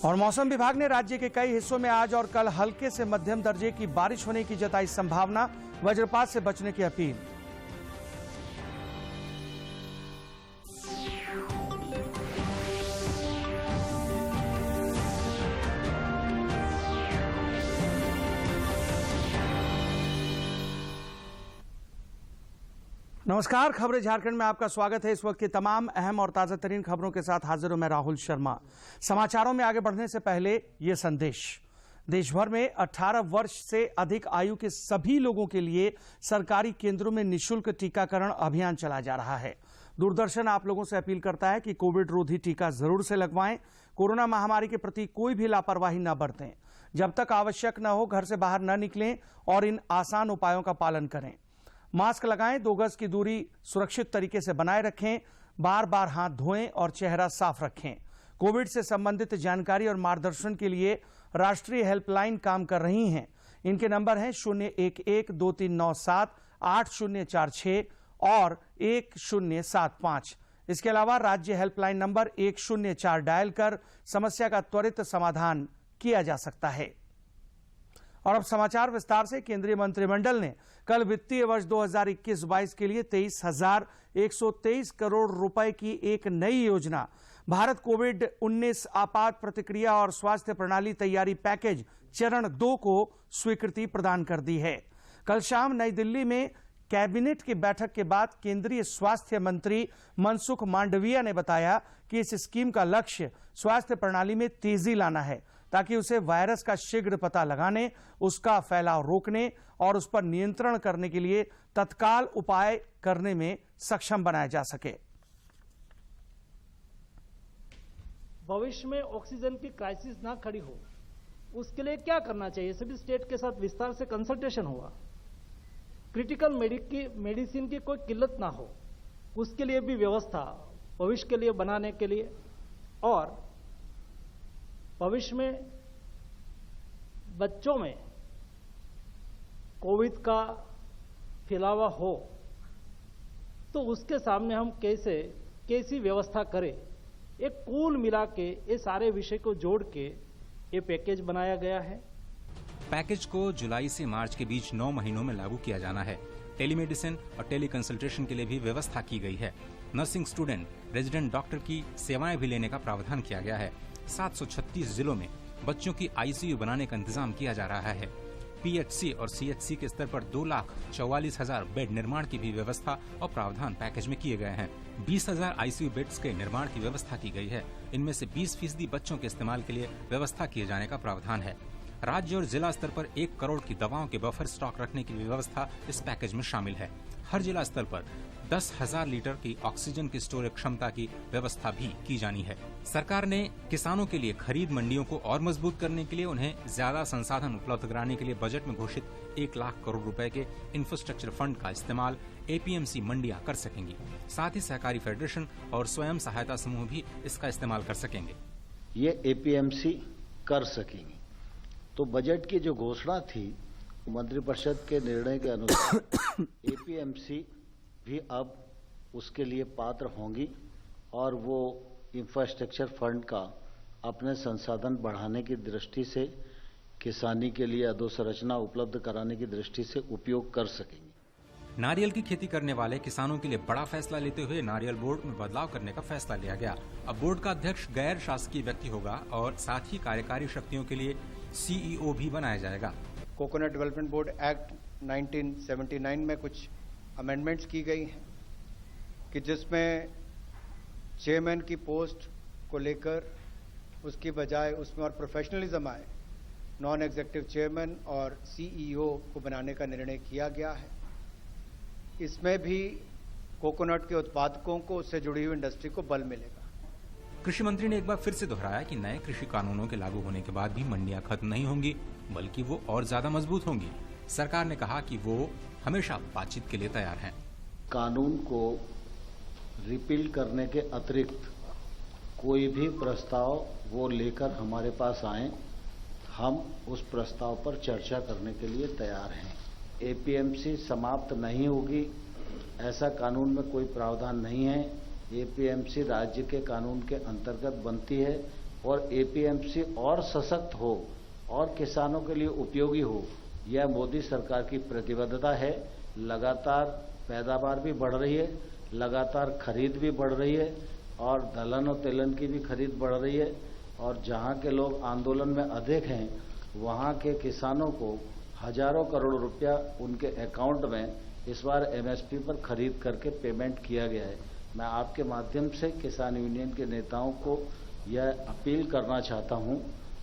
और मौसम विभाग ने राज्य के कई हिस्सों में आज और कल हल्के से मध्यम दर्जे की बारिश होने की जताई संभावना, वज्रपात से बचने की अपील। नमस्कार, खबरें झारखंड में आपका स्वागत है। इस वक्त की तमाम अहम और ताजा तरीन खबरों के साथ हाजिर हूं मैं राहुल शर्मा। समाचारों में आगे बढ़ने से पहले ये संदेश। देश भर में 18 वर्ष से अधिक आयु के सभी लोगों के लिए सरकारी केंद्रों में निःशुल्क टीकाकरण अभियान चलाया जा रहा है। दूरदर्शन आप लोगों से अपील करता है कि कोविड रोधी टीका जरूर से लगवाएं। कोरोना महामारी के प्रति कोई भी लापरवाही न बरतें। जब तक आवश्यक न हो घर से बाहर न निकलें और इन आसान उपायों का पालन करें। मास्क लगाएं, 2 गज की दूरी सुरक्षित तरीके से बनाए रखें, बार बार हाथ धोएं और चेहरा साफ रखें। कोविड से संबंधित जानकारी और मार्गदर्शन के लिए राष्ट्रीय हेल्पलाइन काम कर रही हैं। इनके नंबर हैं 011-2397-8046 और 1075। इसके अलावा राज्य हेल्पलाइन नंबर 104 डायल कर समस्या का त्वरित समाधान किया जा सकता है। और अब समाचार विस्तार से। केंद्रीय मंत्रिमंडल ने कल वित्तीय वर्ष 2021-22 के लिए 23,123 करोड़ रुपए की एक नई योजना भारत कोविड-19 आपात प्रतिक्रिया और स्वास्थ्य प्रणाली तैयारी पैकेज चरण 2 को स्वीकृति प्रदान कर दी है। कल शाम नई दिल्ली में कैबिनेट की बैठक के बाद केंद्रीय स्वास्थ्य मंत्री मनसुख मांडविया ने बताया कि इस स्कीम का लक्ष्य स्वास्थ्य प्रणाली में तेजी लाना है ताकि उसे वायरस का शीघ्र पता लगाने, उसका फैलाव रोकने और उस पर नियंत्रण करने के लिए तत्काल उपाय करने में सक्षम बनाया जा सके। भविष्य में ऑक्सीजन की क्राइसिस ना खड़ी हो, उसके लिए क्या करना चाहिए? सभी स्टेट के साथ विस्तार से कंसल्टेशन हुआ। क्रिटिकल मेडिसिन की कोई किल्लत ना हो, उसके लिए भी व्यवस्था भविष्य के लिए बनाने के लिए, और भविष्य में बच्चों में कोविड का फैलावा हो तो उसके सामने हम कैसी व्यवस्था करें, एक कुल मिला के ये सारे विषय को जोड़ के ये पैकेज बनाया गया है। पैकेज को जुलाई से मार्च के बीच 9 महीनों में लागू किया जाना है। टेलीमेडिसिन और टेली कंसल्टेशन के लिए भी व्यवस्था की गई है। नर्सिंग स्टूडेंट, रेजिडेंट डॉक्टर की सेवाएं भी लेने का प्रावधान किया गया है। 736 जिलों में बच्चों की आईसीयू बनाने का इंतजाम किया जा रहा है। पीएचसी और सीएचसी के स्तर पर 2,44,000 बेड निर्माण की भी व्यवस्था और प्रावधान पैकेज में किए गए हैं। 20,000 आईसीयू बेड्स के निर्माण की व्यवस्था की गई है। इनमें से 20% बच्चों के इस्तेमाल के लिए व्यवस्था किए जाने का प्रावधान है। राज्य और जिला स्तर पर 1 करोड़ की दवाओं के बफर स्टॉक रखने की व्यवस्था इस पैकेज में शामिल है। हर जिला स्तर पर 10,000 लीटर की ऑक्सीजन की स्टोरेज क्षमता की व्यवस्था भी की जानी है। सरकार ने किसानों के लिए खरीद मंडियों को और मजबूत करने के लिए उन्हें ज्यादा संसाधन उपलब्ध कराने के लिए बजट में घोषित 1 लाख करोड़ रुपए के इंफ्रास्ट्रक्चर फंड का इस्तेमाल एपीएमसी मंडियां कर सकेंगी। साथ ही सहकारी फेडरेशन और स्वयं सहायता समूह भी इसका इस्तेमाल कर सकेंगे। ये एपीएमसी कर सकेंगी। तो बजट की जो घोषणा थी, मंत्रिपरिषद के निर्णय के अनुसार एपीएमसी भी अब उसके लिए पात्र होंगी और वो इंफ्रास्ट्रक्चर फंड का अपने संसाधन बढ़ाने की दृष्टि से, किसानी के लिए अधोसंरचना उपलब्ध कराने की दृष्टि से उपयोग कर सकेंगे। नारियल की खेती करने वाले किसानों के लिए बड़ा फैसला लेते हुए नारियल बोर्ड में बदलाव करने का फैसला लिया गया। अब बोर्ड का अध्यक्ष गैर शासकीय व्यक्ति होगा और साथ ही कार्यकारी शक्तियों के लिए सीईओ भी बनाया जाएगा। कोकोनट डेवलपमेंट बोर्ड एक्ट 1979 में कुछ अमेंडमेंट्स की गई हैं कि जिसमें चेयरमैन की पोस्ट को लेकर उसकी बजाय उसमें और प्रोफेशनलिज्म आए, नॉन एग्जीक्यूटिव चेयरमैन और सीईओ को बनाने का निर्णय किया गया है। इसमें भी कोकोनट के उत्पादकों को उससे जुड़ी हुई इंडस्ट्री को बल मिलेगा। कृषि मंत्री ने एक बार फिर से दोहराया कि नए कृषि कानूनों के लागू होने के बाद भी मंडियां खत्म नहीं होंगी, बल्कि वो और ज्यादा मजबूत होंगी। सरकार ने कहा कि वो हमेशा बातचीत के लिए तैयार हैं। कानून को रिपील करने के अतिरिक्त कोई भी प्रस्ताव वो लेकर हमारे पास आए, हम उस प्रस्ताव पर चर्चा करने के लिए तैयार हैं। एपीएमसी समाप्त नहीं होगी, ऐसा कानून में कोई प्रावधान नहीं है। एपीएमसी राज्य के कानून के अंतर्गत बनती है और एपीएमसी और सशक्त हो और किसानों के लिए उपयोगी हो, यह मोदी सरकार की प्रतिबद्धता है। लगातार पैदावार भी बढ़ रही है, लगातार खरीद भी बढ़ रही है और दलहन और तिलहन की भी खरीद बढ़ रही है। और जहां के लोग आंदोलन में अधिक हैं, वहां के किसानों को हजारों करोड़ रुपया उनके अकाउंट में इस बार एमएसपी पर खरीद करके पेमेंट किया गया है। मैं आपके माध्यम से किसान यूनियन के नेताओं को यह अपील करना चाहता हूं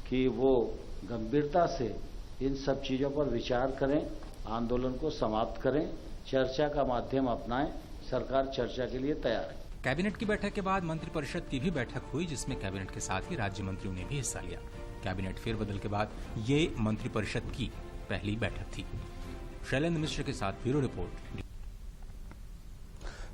कि वो गंभीरता से इन सब चीजों पर विचार करें, आंदोलन को समाप्त करें, चर्चा का माध्यम अपनाएं। सरकार चर्चा के लिए तैयार है। कैबिनेट की बैठक के बाद मंत्रिपरिषद की भी बैठक हुई, जिसमें कैबिनेट के साथ ही राज्य मंत्रियों ने भी हिस्सा लिया। कैबिनेट फेरबदल के बाद ये मंत्रिपरिषद की पहली बैठक थी। शैलेंद्र मिश्र के साथ ब्यूरो रिपोर्ट।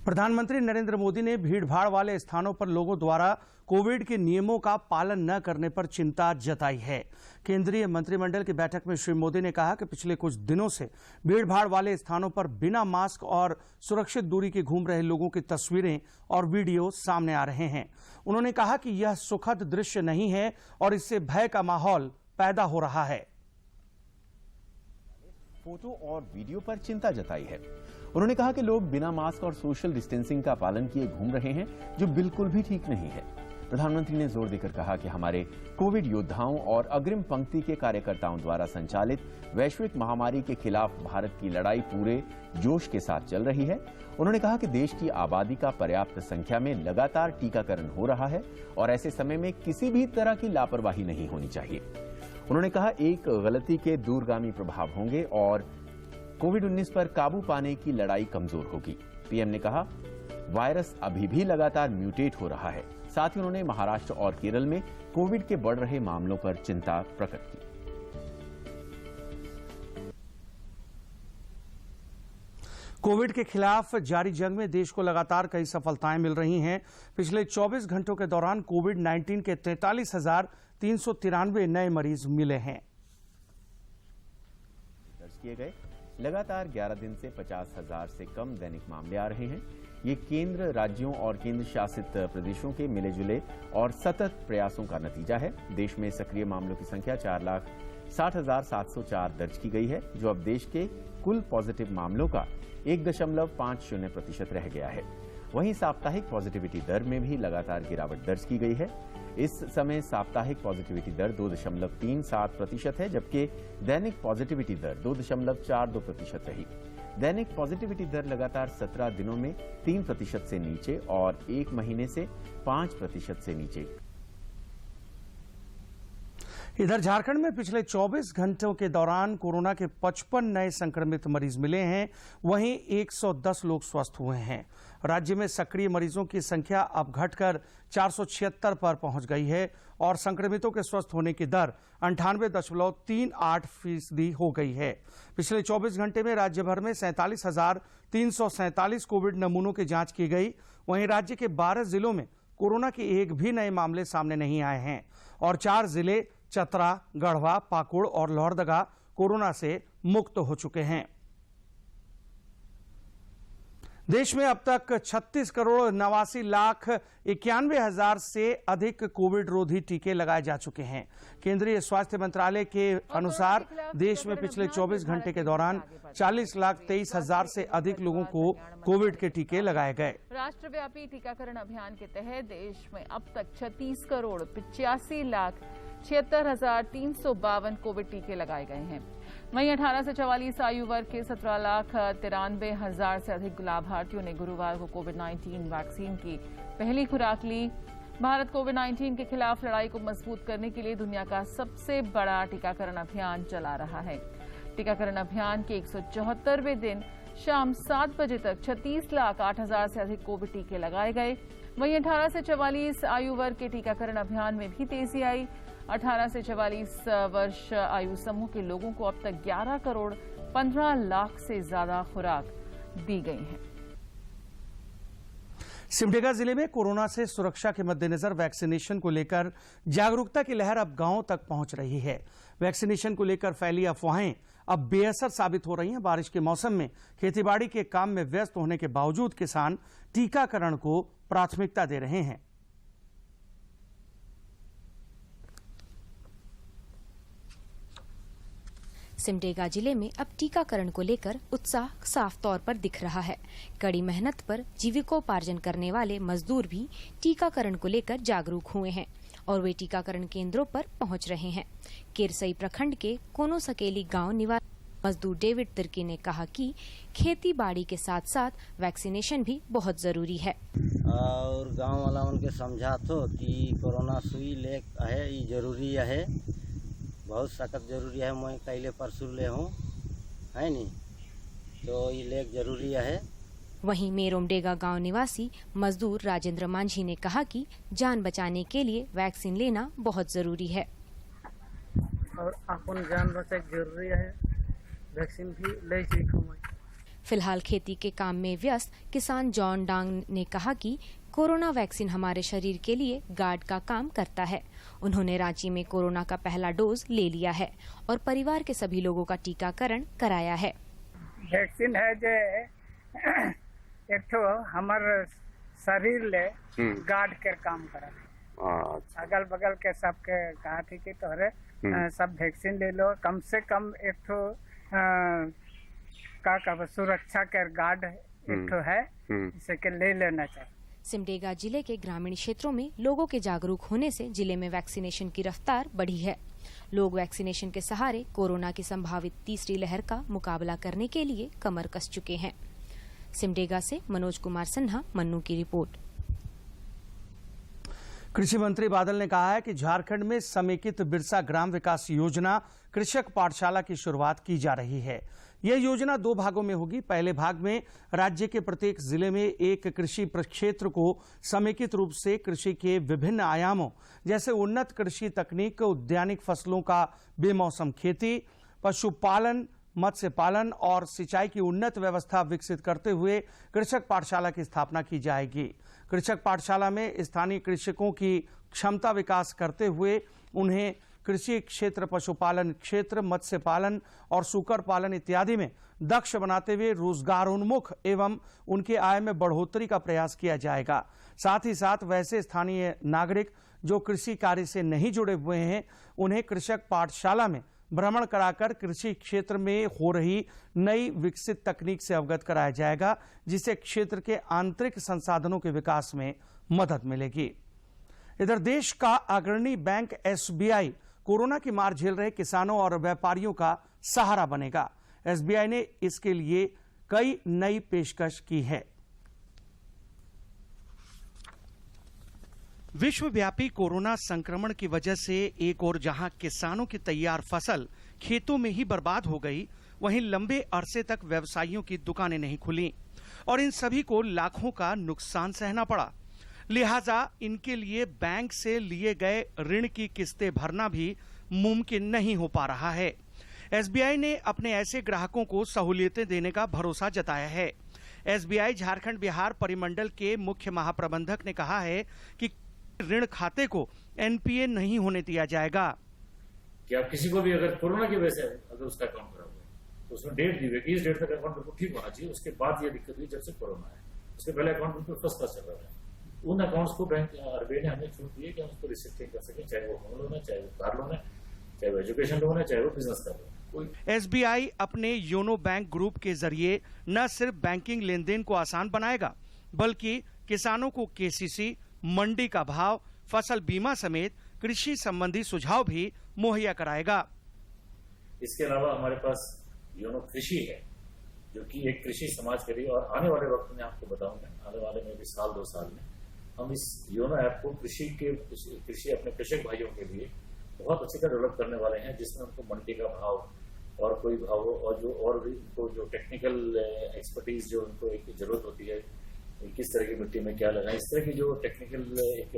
प्रधानमंत्री नरेंद्र मोदी ने भीड़भाड़ वाले स्थानों पर लोगों द्वारा कोविड के नियमों का पालन न करने पर चिंता जताई है। केंद्रीय मंत्रिमंडल की बैठक में श्री मोदी ने कहा कि पिछले कुछ दिनों से भीड़भाड़ वाले स्थानों पर बिना मास्क और सुरक्षित दूरी के घूम रहे लोगों की तस्वीरें और वीडियो सामने आ रहे हैं। उन्होंने कहा कि यह सुखद दृश्य नहीं है और इससे भय का माहौल पैदा हो रहा है। फोटो और वीडियो पर चिंता जताई है। उन्होंने कहा कि लोग बिना मास्क और सोशल डिस्टेंसिंग का पालन किए घूम रहे हैं, जो बिल्कुल भी ठीक नहीं है। प्रधानमंत्री ने जोर देकर कहा कि हमारे कोविड योद्धाओं और अग्रिम पंक्ति के कार्यकर्ताओं द्वारा संचालित वैश्विक महामारी के खिलाफ भारत की लड़ाई पूरे जोश के साथ चल रही है। उन्होंने कहा कि देश की आबादी का पर्याप्त संख्या में लगातार टीकाकरण हो रहा है और ऐसे समय में किसी भी तरह की लापरवाही नहीं होनी चाहिए। उन्होंने कहा एक गलती के दूरगामी प्रभाव होंगे और कोविड-19 पर काबू पाने की लड़ाई कमजोर होगी। पीएम ने कहा वायरस अभी भी लगातार म्यूटेट हो रहा है। साथ ही उन्होंने महाराष्ट्र और केरल में कोविड के बढ़ रहे मामलों पर चिंता प्रकट की। कोविड के खिलाफ जारी जंग में देश को लगातार कई सफलताएं मिल रही हैं। पिछले 24 घंटों के दौरान कोविड-19 के 43,393 नए मरीज मिले हैं। दर्ज किए गए लगातार 11 दिन से 50,000 से कम दैनिक मामले आ रहे हैं। ये केंद्र, राज्यों और केंद्र शासित प्रदेशों के मिले जुले और सतत प्रयासों का नतीजा है। देश में सक्रिय मामलों की संख्या 4,60,704 दर्ज की गई है, जो अब देश के कुल पॉजिटिव मामलों का 1.50% रह गया है। वहीं साप्ताहिक पॉजिटिविटी दर में भी लगातार गिरावट दर्ज की गई है। इस समय साप्ताहिक पॉजिटिविटी दर 2.37% है, जबकि दैनिक पॉजिटिविटी दर 2.42% रही। दैनिक पॉजिटिविटी दर लगातार 17 दिनों में 3% से नीचे और 1 महीने से 5% से नीचे। इधर झारखंड में पिछले 24 घंटों के दौरान कोरोना के 55 नए संक्रमित मरीज मिले हैं। वहीं 110 लोग स्वस्थ हुए हैं। राज्य में सक्रिय मरीजों की संख्या अब घटकर 476 पर पहुंच गई है और संक्रमितों के स्वस्थ होने की दर 98.38% हो गई है। पिछले 24 घंटे में राज्य भर में 47,347 कोविड नमूनों की जांच की गई। वहीं राज्य के 12 जिलों में कोरोना के एक भी नए मामले सामने नहीं आए हैं और 4 जिले चतरा, गढ़वा, पाकुड़ और लोहरदगा कोरोना से मुक्त हो चुके हैं। देश में अब तक 36,89,91,000 से अधिक कोविड रोधी टीके लगाए जा चुके हैं। केंद्रीय स्वास्थ्य मंत्रालय के अनुसार देश में पिछले 24 घंटे के दौरान 40,23,000 से अधिक लोगों को कोविड के टीके लगाए गए। राष्ट्रव्यापी टीकाकरण अभियान के तहत देश में अब तक 36,85,76,352 कोविड टीके लगाए गए हैं। वहीं 18 से 44 आयु वर्ग के 17,93,000 से अधिक लाभार्थियों ने गुरुवार को कोविड-19 वैक्सीन की पहली खुराक ली। भारत कोविड-19 के खिलाफ लड़ाई को मजबूत करने के लिए दुनिया का सबसे बड़ा टीकाकरण अभियान चला रहा है। टीकाकरण अभियान के 174वें दिन शाम 7 बजे तक 36,08,000 से अधिक कोविड टीके लगाए गए। वहीं 18 से 44 आयु वर्ग के टीकाकरण अभियान में भी तेजी आई। 18 से 44 वर्ष आयु समूह के लोगों को अब तक 11 करोड़ 15 लाख से ज्यादा खुराक दी गई है। सिमडेगा जिले में कोरोना से सुरक्षा के मद्देनजर वैक्सीनेशन को लेकर जागरूकता की लहर अब गांवों तक पहुंच रही है। वैक्सीनेशन को लेकर फैली अफवाहें अब बेअसर साबित हो रही हैं। बारिश के मौसम में खेतीबाड़ी के काम में व्यस्त होने के बावजूद किसान टीकाकरण को प्राथमिकता दे रहे हैं। सिमडेगा जिले में अब टीकाकरण को लेकर उत्साह साफ तौर पर दिख रहा है। कड़ी मेहनत पर जीविकोपार्जन करने वाले मजदूर भी टीकाकरण को लेकर जागरूक हुए हैं और वे टीकाकरण केंद्रों पर पहुंच रहे हैं। केरसई प्रखंड के कोनो सकेली गांव निवासी मजदूर डेविड तिर्की ने कहा कि खेती बाड़ी के साथ साथ वैक्सीनेशन भी बहुत जरूरी है। और गांव वाला उनके समझा तो कि कोरोना सुई ले है ये जरूरी है, बहुत सख्त जरूरी है। मैं कल परसों ले हूँ है नी, तो ये लेक जरूरी है। वहीं मेरोमडेगा गांव निवासी मजदूर राजेंद्र मांझी ने कहा कि जान बचाने के लिए वैक्सीन लेना बहुत जरूरी है और अपन जान बचाए जरूरी है, वैक्सीन भी ले फिलहाल खेती के काम में व्यस्त किसान जॉन डांग ने कहा कि कोरोना वैक्सीन हमारे शरीर के लिए गार्ड का काम करता है। उन्होंने रांची में कोरोना का पहला डोज ले लिया है और परिवार के सभी लोगों का टीकाकरण कराया है। वैक्सीन है जो एक तो हमारे शरीर ले गार्ड के काम करा। अगल बगल के सबके कहा थी कि तोहरे सब वैक्सीन ले लो, कम से कम एक तो का सुरक्षा के गार्ड एक तो है, इसे के ले लेना चाहिए। सिमडेगा जिले के ग्रामीण क्षेत्रों में लोगों के जागरूक होने से जिले में वैक्सीनेशन की रफ्तार बढ़ी है। लोग वैक्सीनेशन के सहारे कोरोना की संभावित तीसरी लहर का मुकाबला करने के लिए कमर कस चुके हैं। सिमडेगा से मनोज कुमार सिन्हा, मन्नू की रिपोर्ट। कृषि मंत्री बादल ने कहा है कि झारखंड में समेकित बिरसा ग्राम विकास योजना कृषक पाठशाला की शुरुआत की जा रही है। यह योजना 2 भागों में होगी। पहले भाग में राज्य के प्रत्येक जिले में एक कृषि प्रक्षेत्र को समेकित रूप से कृषि के विभिन्न आयामों जैसे उन्नत कृषि तकनीक, उद्यानिक फसलों का बेमौसम खेती, पशुपालन, मत्स्य पालन और सिंचाई की उन्नत व्यवस्था विकसित करते हुए कृषक पाठशाला की स्थापना की जाएगी। कृषक पाठशाला में स्थानीय कृषकों की क्षमता विकास करते हुए उन्हें कृषि क्षेत्र, पशुपालन क्षेत्र, मत्स्य पालन और सूकर पालन इत्यादि में दक्ष बनाते हुए रोजगारोन्मुख एवं उनके आय में बढ़ोतरी का प्रयास किया जाएगा। साथ ही साथ वैसे स्थानीय नागरिक जो कृषि कार्य से नहीं जुड़े हुए हैं उन्हें कृषक पाठशाला में भ्रमण कराकर कृषि क्षेत्र में हो रही नई विकसित तकनीक से अवगत कराया जाएगा, जिससे क्षेत्र के आंतरिक संसाधनों के विकास में मदद मिलेगी। इधर देश का अग्रणी बैंक एसबीआई कोरोना की मार झेल रहे किसानों और व्यापारियों का सहारा बनेगा। एसबीआई ने इसके लिए कई नई पेशकश की है। विश्वव्यापी कोरोना संक्रमण की वजह से एक ओर जहां किसानों की तैयार फसल खेतों में ही बर्बाद हो गई, वहीं लंबे अरसे तक व्यवसायियों की दुकानें नहीं खुली और इन सभी को लाखों का नुकसान सहना पड़ा। लिहाजा इनके लिए बैंक से लिए गए ऋण की किस्तें भरना भी मुमकिन नहीं हो पा रहा है। एसबीआई ने अपने ऐसे ग्राहकों को सहूलियतें देने का भरोसा जताया है। एसबीआई झारखंड बिहार परिमंडल के मुख्य महाप्रबंधक ने कहा है कि ऋण खाते को एनपीए नहीं होने दिया जाएगा। कि आप किसी को भी अगर कोरोना की वजह से अगर उसका अकाउंट खराब हुआ तो उसमें डेट दी हुई कि इस डेट तक अकाउंट बिल्कुल ठीक होना चाहिए, उसके बाद ये दिक्कत हुई जब से कोरोना है। उसके पहले अकाउंट बिल्कुल फर्स्ट क्लास चल रहा है। उन अकाउंट्स को बैंक आरबीआई ने हमें छूट दी है कि हम उसको रिसिप्टिंग कर सकें, चाहे वो होम लोन है, चाहे वो कार लोन है, चाहे वो एजुकेशन लोन है, चाहे वो बिजनेस का लोन है। एसबीआई अपने योनो बैंक ग्रुप के जरिए न सिर्फ बैंकिंग लेन देन को आसान बनाएगा बल्कि किसानों को केसीसी, मंडी का भाव, फसल बीमा समेत कृषि संबंधी सुझाव भी मुहैया कराएगा। इसके अलावा हमारे पास योनो कृषि है जो कि एक कृषि समाज के लिए, और आने वाले वक्त में आपको बताऊंगा, आने वाले में भी 1-2 साल में हम इस योनो ऐप को कृषि अपने कृषक भाइयों के लिए बहुत अच्छी तरह डेवलप करने वाले हैं, जिसमें उनको मंडी का भाव और कोई भाव और जो और भी उनको जो टेक्निकल एक्सपर्टीज जो उनको एक जरूरत होती है, किस तरह की मिट्टी में क्या लगाएं, इस तरह की जो टेक्निकल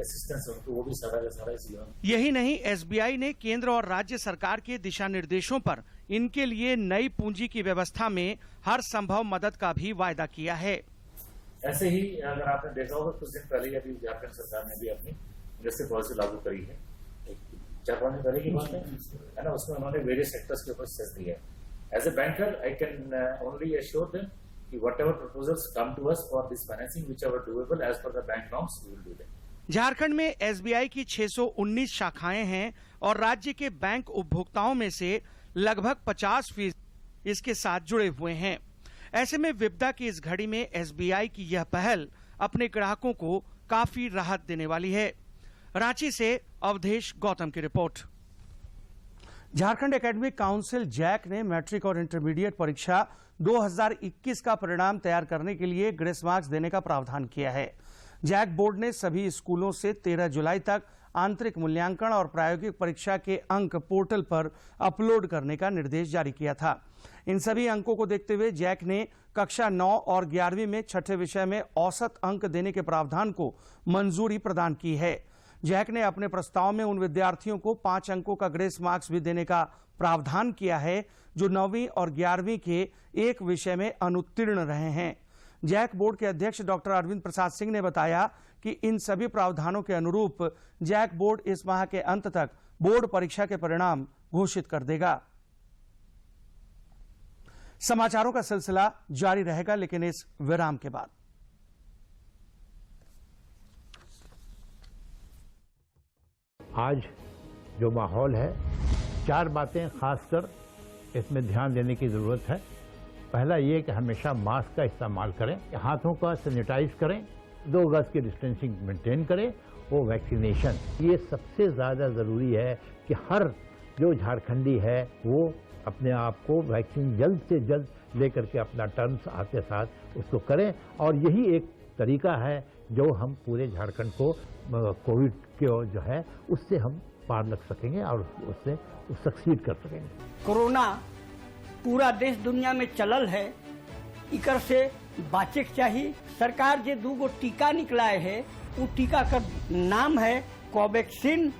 असिस्टेंस है उनको वो भी सारा का सारा इस योनो। यही नहीं, एसबीआई ने केंद्र और राज्य सरकार के दिशा निर्देशों पर इनके लिए नई पूंजी की व्यवस्था में हर संभव मदद का भी वायदा किया है। ऐसे ही अगर आपने देखा होगा कुछ दिन पहले अभी झारखंड सरकार ने भी अपनी इंडस्ट्री पॉलिसी लागू करी है, 4-5 दिन पहले की बात है ना। उसमें उन्होंने वेरियस सेक्टर्स के ऊपर सेस दिया है। As a banker I can only assure them कि whatever proposals come to us for this financing whichever doable as per the bank norms we will do that. Jharkhand में एसबीआई की 619 शाखाएं हैं और राज्य के बैंक उपभोक्ताओं में से लगभग 50% इसके साथ जुड़े हुए हैं। ऐसे में विपदा की इस घड़ी में SBI की यह पहल अपने ग्राहकों को काफी राहत देने वाली है। रांची से अवधेश गौतम की रिपोर्ट। झारखंड एकेडमिक काउंसिल जैक ने मैट्रिक और इंटरमीडिएट परीक्षा 2021 का परिणाम तैयार करने के लिए ग्रेस मार्क्स देने का प्रावधान किया है। जैक बोर्ड ने सभी स्कूलों से 13 जुलाई तक आंतरिक मूल्यांकन और प्रायोगिक परीक्षा के अंक पोर्टल पर अपलोड करने का निर्देश जारी किया था। इन सभी अंकों को देखते हुए जैक ने कक्षा 9 और 11वीं में छठे विषय में औसत अंक देने के प्रावधान को मंजूरी प्रदान की है। जैक ने अपने प्रस्ताव में उन विद्यार्थियों को 5 अंकों का ग्रेस मार्क्स भी देने का प्रावधान किया है जो 9वीं और 11वीं के एक विषय में अनुत्तीर्ण रहे हैं। जैक बोर्ड के अध्यक्ष डॉक्टर अरविंद प्रसाद सिंह ने बताया कि इन सभी प्रावधानों के अनुरूप जैक बोर्ड इस माह के अंत तक बोर्ड परीक्षा के परिणाम घोषित कर देगा। समाचारों का सिलसिला जारी रहेगा, लेकिन इस विराम के बाद। आज जो माहौल है, 4 बातें खासकर इसमें ध्यान देने की जरूरत है। पहला ये कि हमेशा मास्क का इस्तेमाल करें, हाथों का सैनिटाइज करें, 2 गज की डिस्टेंसिंग मेंटेन करें, वो वैक्सीनेशन, ये सबसे ज़्यादा ज़रूरी है कि हर जो झारखंडी है वो अपने आप को वैक्सीन जल्द से जल्द लेकर के अपना टर्म्स आते साथ उसको करें। और यही एक तरीका है जो हम पूरे झारखंड को कोविड के जो है उससे हम पार लग सकेंगे और उससे सक्सीड कर सकेंगे। कोरोना पूरा देश दुनिया में चलल है, इकर से बाचे के चाहिए। सरकार जे 2 टीका निकलाए है, वो टीका का नाम है कोवैक्सीन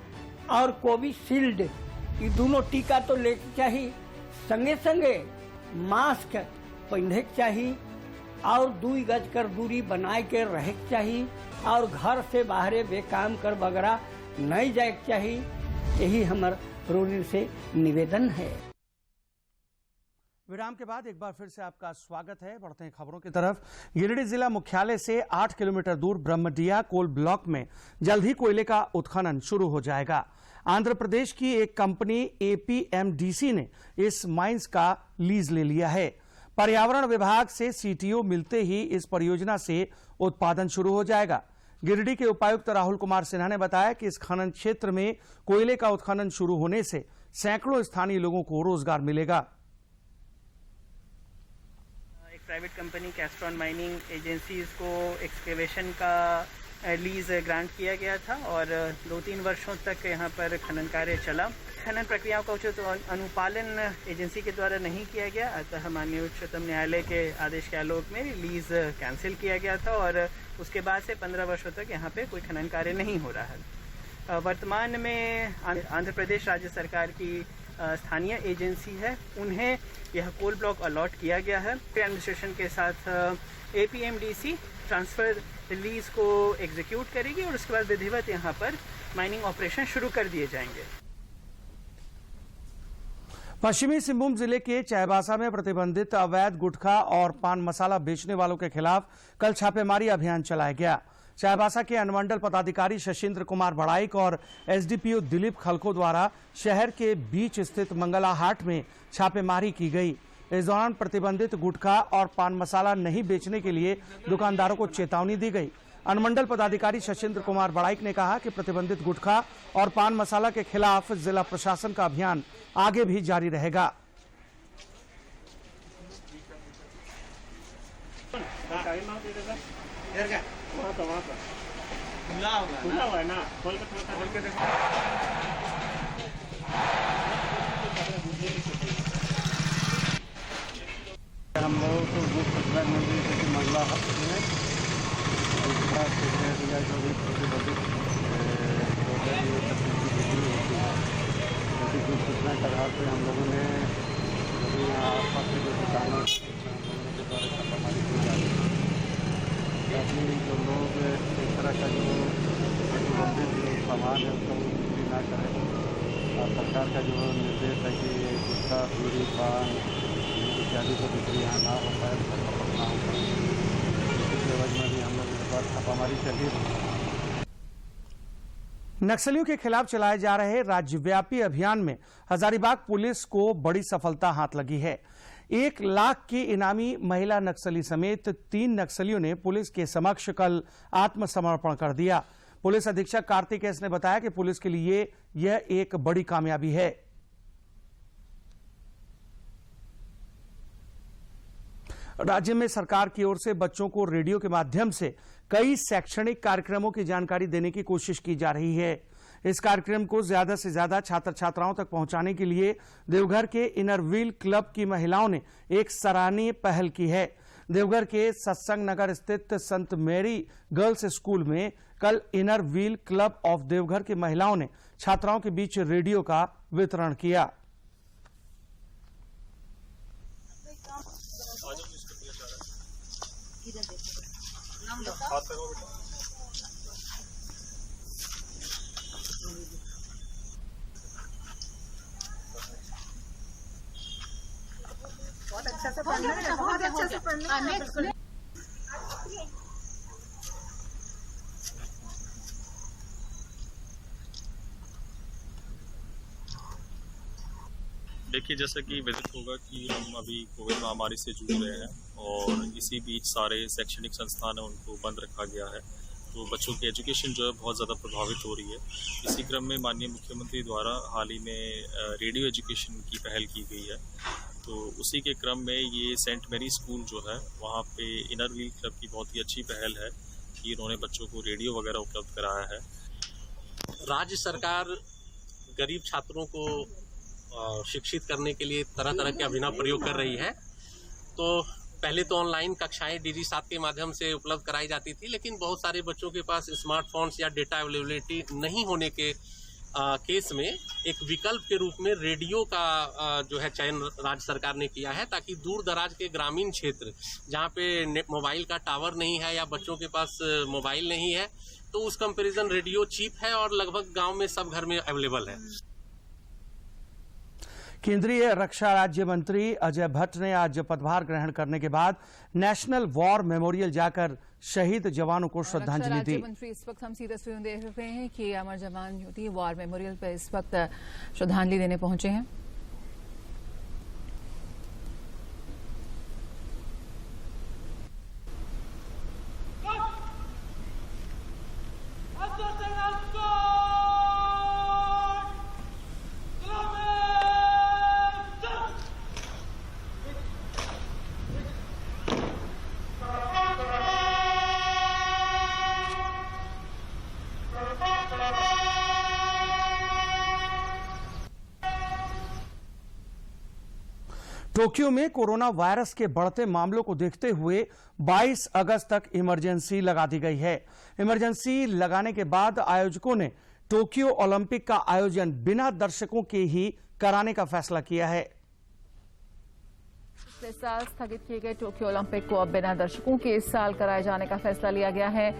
और कोविशील्ड। ये दोनों टीका तो लेके चाहिए, संगे संगे मास्क पहने के चाहिए और 2 गज कर दूरी बनाए के रहे के चाहिए और घर से बाहरे बेकाम कर वगैरह नहीं जाए के चाहिए। यही हमार रोनी से निवेदन है। विराम के बाद एक बार फिर से आपका स्वागत है। बढ़ते हैं खबरों की तरफ। गिरिडीह जिला मुख्यालय से 8 किलोमीटर दूर ब्रह्मडिया कोल ब्लॉक में जल्द ही कोयले का उत्खनन शुरू हो जाएगा। आंध्र प्रदेश की एक कंपनी APMDC ने इस माइंस का लीज ले लिया है। पर्यावरण विभाग से CTO मिलते ही इस परियोजना से उत्पादन शुरू हो जाएगा। गिरिडीह के उपायुक्त राहुल कुमार सिन्हा ने बताया कि इस खनन क्षेत्र में कोयले का उत्खनन शुरू होने से सैकड़ों स्थानीय लोगों को रोजगार मिलेगा। एक प्राइवेट कंपनी कैस्ट्रॉन माइनिंग एजेंसीज को एक्सकेवेशन का लीज ग्रांट किया गया था और 2-3 वर्षों तक यहाँ पर खनन कार्य चला। खनन प्रक्रियाओं का उचित अनुपालन एजेंसी के द्वारा नहीं किया गया, अतः माननीय उच्चतम न्यायालय के आदेश के आलोक में लीज कैंसिल किया गया था और उसके बाद से 15 वर्षों तक यहाँ पे कोई खनन कार्य नहीं हो रहा है। वर्तमान में आंध्र प्रदेश राज्य सरकार की स्थानीय एजेंसी है, उन्हें यह कोल ब्लॉक अलॉट किया गया है। एडमिनिस्ट्रेशन के साथ APMDC ट्रांसफर लीज को एग्जीक्यूट करेगी और उसके बाद विधिवत यहाँ पर माइनिंग ऑपरेशन शुरू कर दिए जाएंगे। पश्चिमी सिंहभूम जिले के चाईबासा में प्रतिबंधित अवैध गुटखा और पान मसाला बेचने वालों के खिलाफ कल छापेमारी अभियान चलाया गया। चाईबासा के अनुमंडल पदाधिकारी शशिन्द्र कुमार बड़ाइक और SDPO दिलीप खलको द्वारा शहर के बीच स्थित मंगला हाट में छापेमारी की गई। इस दौरान प्रतिबंधित गुटखा और पान मसाला नहीं बेचने के लिए दुकानदारों को चेतावनी दी गई। अनुमंडल पदाधिकारी शशिन्द्र कुमार बड़ाइक ने कहा कि प्रतिबंधित गुटखा और पान मसाला के खिलाफ जिला प्रशासन का अभियान आगे भी जारी रहेगा। हम लोगों को जो कचरा मंडी जैसे मंगला हाट में जो भी प्रतिबंधित कुछ सूचना के आधार पर हम लोगों ने आसपास के जो दुकानों के द्वारा छापामारी की जा रही है ताकि जो लोग इस तरह का जो प्रतिबंधित जो सामान है उसका बिक्री ना करें। और सरकार का जो निर्देश है कि गुटखा, बीड़ी, पान इत्यादि को बिक्री यहाँ ना हो पाए, उसका खपत ना हो पाए, इसकी एवज में भी हम लोग इस बार छापामारी चली। नक्सलियों के खिलाफ चलाए जा रहे राज्यव्यापी अभियान में हजारीबाग पुलिस को बड़ी सफलता हाथ लगी है। 1 लाख की इनामी महिला नक्सली समेत 3 नक्सलियों ने पुलिस के समक्ष कल आत्मसमर्पण कर दिया। पुलिस अधीक्षक कार्तिक एस ने बताया कि पुलिस के लिए यह एक बड़ी कामयाबी है। राज्य में सरकार की ओर से बच्चों को रेडियो के माध्यम से कई शैक्षणिक कार्यक्रमों की जानकारी देने की कोशिश की जा रही है। इस कार्यक्रम को ज्यादा से ज्यादा छात्र छात्राओं तक पहुंचाने के लिए देवघर के इनर व्हील क्लब की महिलाओं ने एक सराहनीय पहल की है। देवघर के सत्संग नगर स्थित संत मैरी गर्ल्स स्कूल में कल inner wheel club of Deoghar की महिलाओं ने छात्राओं के बीच रेडियो का वितरण किया। बहुत अच्छा से पढ़ना है, बहुत अच्छा से पढ़ना है। देखिए, जैसा कि विदित होगा कि हम अभी कोविड महामारी से जूझ रहे हैं और इसी बीच सारे शैक्षणिक संस्थान है उनको बंद रखा गया है, तो बच्चों की एजुकेशन जो है बहुत ज़्यादा प्रभावित हो रही है। इसी क्रम में माननीय मुख्यमंत्री द्वारा हाल ही में रेडियो एजुकेशन की पहल की गई है, तो उसी के क्रम में ये सेंट मैरी स्कूल जो है वहाँ पे इनर व्हील क्लब की बहुत ही अच्छी पहल है कि इन्होंने बच्चों को रेडियो वगैरह उपलब्ध कराया है। राज्य सरकार गरीब छात्रों को शिक्षित करने के लिए तरह तरह के अभिनव प्रयोग कर रही है। तो पहले तो ऑनलाइन कक्षाएं DG7 के माध्यम से उपलब्ध कराई जाती थी, लेकिन बहुत सारे बच्चों के पास स्मार्टफोन्स या डेटा अवेलेबिलिटी नहीं होने के केस में एक विकल्प के रूप में रेडियो का जो है चयन राज्य सरकार ने किया है, ताकि दूर दराज के ग्रामीण क्षेत्र जहाँ पे मोबाइल का टावर नहीं है या बच्चों के पास मोबाइल नहीं है, तो उस कंपैरिजन रेडियो चीप है और लगभग गाँव में सब घर में अवेलेबल है। केंद्रीय रक्षा राज्य मंत्री अजय भट्ट ने आज पदभार ग्रहण करने के बाद नेशनल वॉर मेमोरियल जाकर शहीद जवानों को श्रद्धांजलि दी। मंत्री इस वक्त हम सीधे तस्वीरें देख रहे हैं कि अमर जवान ज्योति वॉर मेमोरियल पर इस वक्त श्रद्धांजलि देने पहुंचे हैं। टोक्यो में कोरोना वायरस के बढ़ते मामलों को देखते हुए 22 अगस्त तक इमरजेंसी लगा दी गई है। इमरजेंसी लगाने के बाद आयोजकों ने टोक्यो ओलंपिक का आयोजन बिना दर्शकों के ही कराने का फैसला किया है। पिछले साल स्थगित किए गए टोक्यो ओलंपिक को अब बिना दर्शकों के इस साल कराए जाने का फैसला लिया गया है।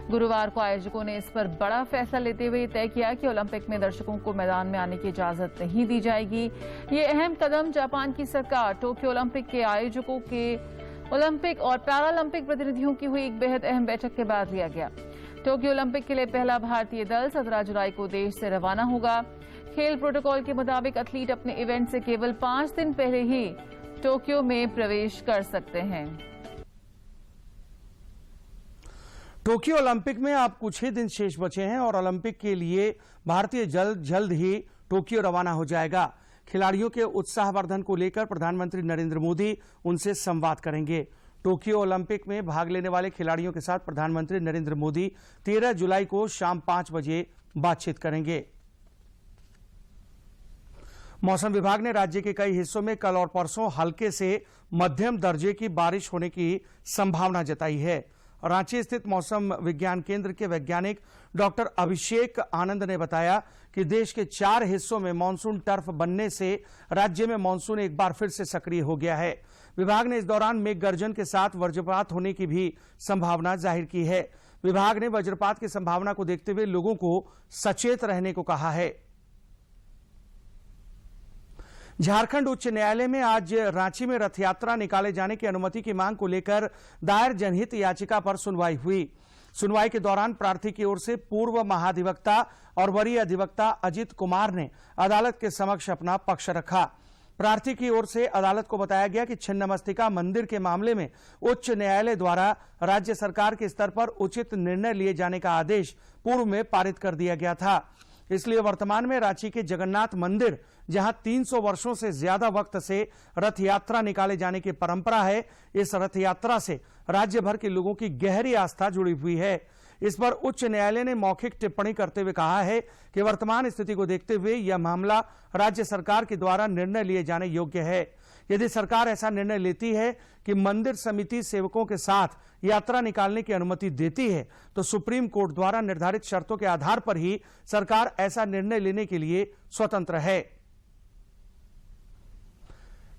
गुरुवार को आयोजकों ने इस पर बड़ा फैसला लेते हुए तय किया कि ओलंपिक में दर्शकों को मैदान में आने की इजाजत नहीं दी जाएगी। ये अहम कदम जापान की सरकार टोक्यो ओलंपिक के आयोजकों के ओलंपिक और पैरालंपिक प्रतिनिधियों की हुई एक बेहद अहम बैठक के बाद लिया गया। टोक्यो ओलंपिक के लिए पहला भारतीय दल 17 जुलाई को देश से रवाना होगा। खेल प्रोटोकॉल के मुताबिक एथलीट अपने इवेंट से केवल 5 दिन पहले ही टोक्यो में प्रवेश कर सकते हैं। टोक्यो ओलंपिक में अब कुछ ही दिन शेष बचे हैं और ओलंपिक के लिए भारतीय जल्द ही टोक्यो रवाना हो जाएगा। खिलाड़ियों के उत्साहवर्धन को लेकर प्रधानमंत्री नरेंद्र मोदी उनसे संवाद करेंगे। टोक्यो ओलंपिक में भाग लेने वाले खिलाड़ियों के साथ प्रधानमंत्री नरेंद्र मोदी 13 जुलाई को शाम 5 बजे बातचीत करेंगे। मौसम विभाग ने राज्य के कई हिस्सों में कल और परसों हल्के से मध्यम दर्जे की बारिश होने की संभावना जताई है। रांची स्थित मौसम विज्ञान केंद्र के वैज्ञानिक डॉक्टर अभिषेक आनंद ने बताया कि देश के 4 हिस्सों में मानसून टर्फ बनने से राज्य में मानसून एक बार फिर से सक्रिय हो गया है। विभाग ने इस दौरान मेघ गर्जन के साथ वज्रपात होने की भी संभावना जाहिर की है। विभाग ने वज्रपात की संभावना को देखते हुए लोगों को सचेत रहने को कहा है। झारखंड उच्च न्यायालय में आज रांची में रथ यात्रा निकाले जाने की अनुमति की मांग को लेकर दायर जनहित याचिका पर सुनवाई हुई। सुनवाई के दौरान प्रार्थी की ओर से पूर्व महाधिवक्ता और वरीय अधिवक्ता अजित कुमार ने अदालत के समक्ष अपना पक्ष रखा। प्रार्थी की ओर से अदालत को बताया गया कि छिन्नमस्तिका मंदिर के मामले में उच्च न्यायालय द्वारा राज्य सरकार के स्तर पर उचित निर्णय लिए जाने का आदेश पूर्व में पारित कर दिया गया था। इसलिए वर्तमान में रांची के जगन्नाथ मंदिर, जहां 300 वर्षों से ज्यादा वक्त से रथ यात्रा निकाले जाने की परंपरा है, इस रथ यात्रा से राज्य भर के लोगों की गहरी आस्था जुड़ी हुई है। इस पर उच्च न्यायालय ने मौखिक टिप्पणी करते हुए कहा है कि वर्तमान स्थिति को देखते हुए यह मामला राज्य सरकार के द्वारा निर्णय लिए जाने योग्य है। यदि सरकार ऐसा निर्णय लेती है कि मंदिर समिति सेवकों के साथ यात्रा निकालने की अनुमति देती है, तो सुप्रीम कोर्ट द्वारा निर्धारित शर्तों के आधार पर ही सरकार ऐसा निर्णय लेने के लिए स्वतंत्र है।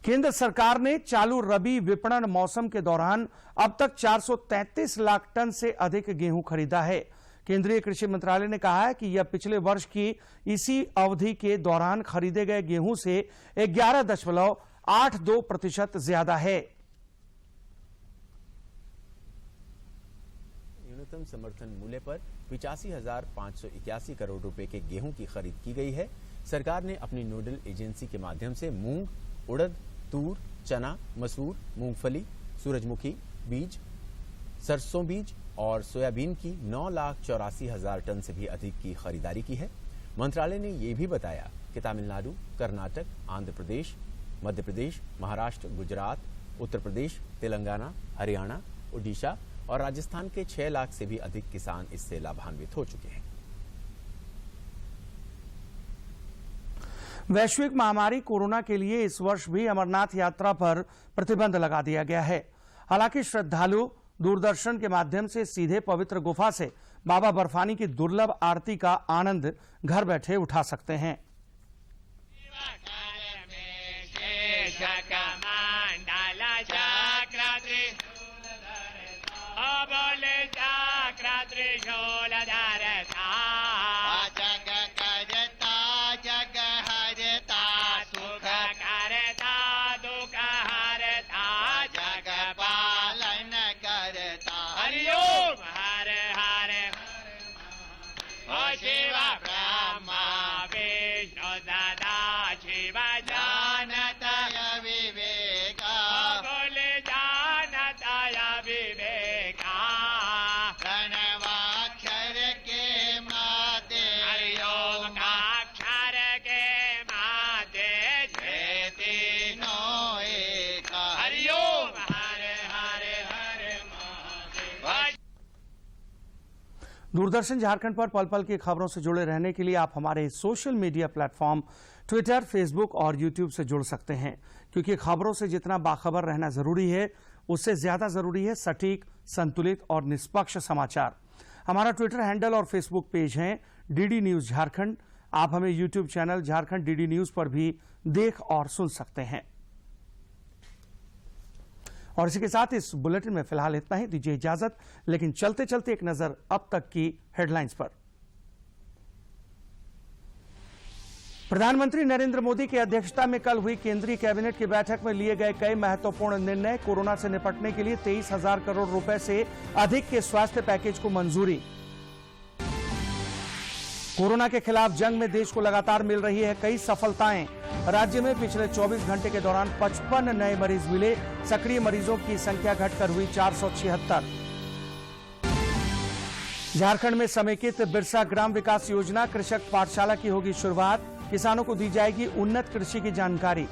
केंद्र सरकार ने चालू रबी विपणन मौसम के दौरान अब तक 433 लाख टन से अधिक गेहूं खरीदा है। केंद्रीय कृषि मंत्रालय ने कहा है कि यह पिछले वर्ष की इसी अवधि के दौरान खरीदे गए गेहूं से 11.82% ज्यादा है। न्यूनतम समर्थन मूल्य पर 85,581 करोड़ रुपए के गेहूं की खरीद की गई है। सरकार ने अपनी नोडल एजेंसी के माध्यम से मूंग, उड़द, तूर, चना, मसूर, मूंगफली, सूरजमुखी बीज, सरसों बीज और सोयाबीन की 9,84,000 टन से भी अधिक की खरीदारी की है। मंत्रालय ने यह भी बताया कि तमिलनाडु, कर्नाटक, आंध्र प्रदेश, मध्य प्रदेश, महाराष्ट्र, गुजरात, उत्तर प्रदेश, तेलंगाना, हरियाणा, ओडिशा और राजस्थान के 6 लाख से भी अधिक किसान इससे लाभान्वित हो चुके हैं। वैश्विक महामारी कोरोना के लिए इस वर्ष भी अमरनाथ यात्रा पर प्रतिबंध लगा दिया गया है। हालांकि श्रद्धालु दूरदर्शन के माध्यम से सीधे पवित्र गुफा से बाबा बर्फानी की दुर्लभ आरती का आनंद घर बैठे उठा सकते हैं। दूरदर्शन झारखंड पर पल पल की खबरों से जुड़े रहने के लिए आप हमारे social media platform Twitter, Facebook और यूट्यूब से जुड़ सकते हैं, क्योंकि खबरों से जितना बाखबर रहना जरूरी है, उससे ज्यादा जरूरी है सटीक, संतुलित और निष्पक्ष समाचार। हमारा ट्विटर हैंडल और फेसबुक पेज है डीडी न्यूज झारखंड। आप हमें YouTube channel Jharkhand DD news पर भी देख और सुन सकते हैं। और इसी के साथ इस बुलेटिन में फिलहाल इतना ही। दीजिए इजाजत, लेकिन चलते चलते एक नजर अब तक की हेडलाइंस पर। प्रधानमंत्री नरेंद्र मोदी की अध्यक्षता में कल हुई केंद्रीय कैबिनेट की बैठक में लिए गए कई महत्वपूर्ण निर्णय। कोरोना से निपटने के लिए 23,000 करोड़ रुपए से अधिक के स्वास्थ्य पैकेज को मंजूरी। कोरोना के खिलाफ जंग में देश को लगातार मिल रही है कई सफलताएं। राज्य में पिछले 24 घंटे के दौरान 55 नए मरीज मिले। सक्रिय मरीजों की संख्या घटकर हुई 476। झारखंड में समेकित बिरसा ग्राम विकास योजना कृषक पाठशाला की होगी शुरुआत। किसानों को दी जाएगी उन्नत कृषि की जानकारी।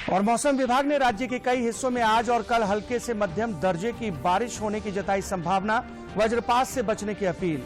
और मौसम विभाग ने राज्य के कई हिस्सों में आज और कल हल्के से मध्यम दर्जे की बारिश होने की जताई संभावना। वज्रपात से बचने की अपील।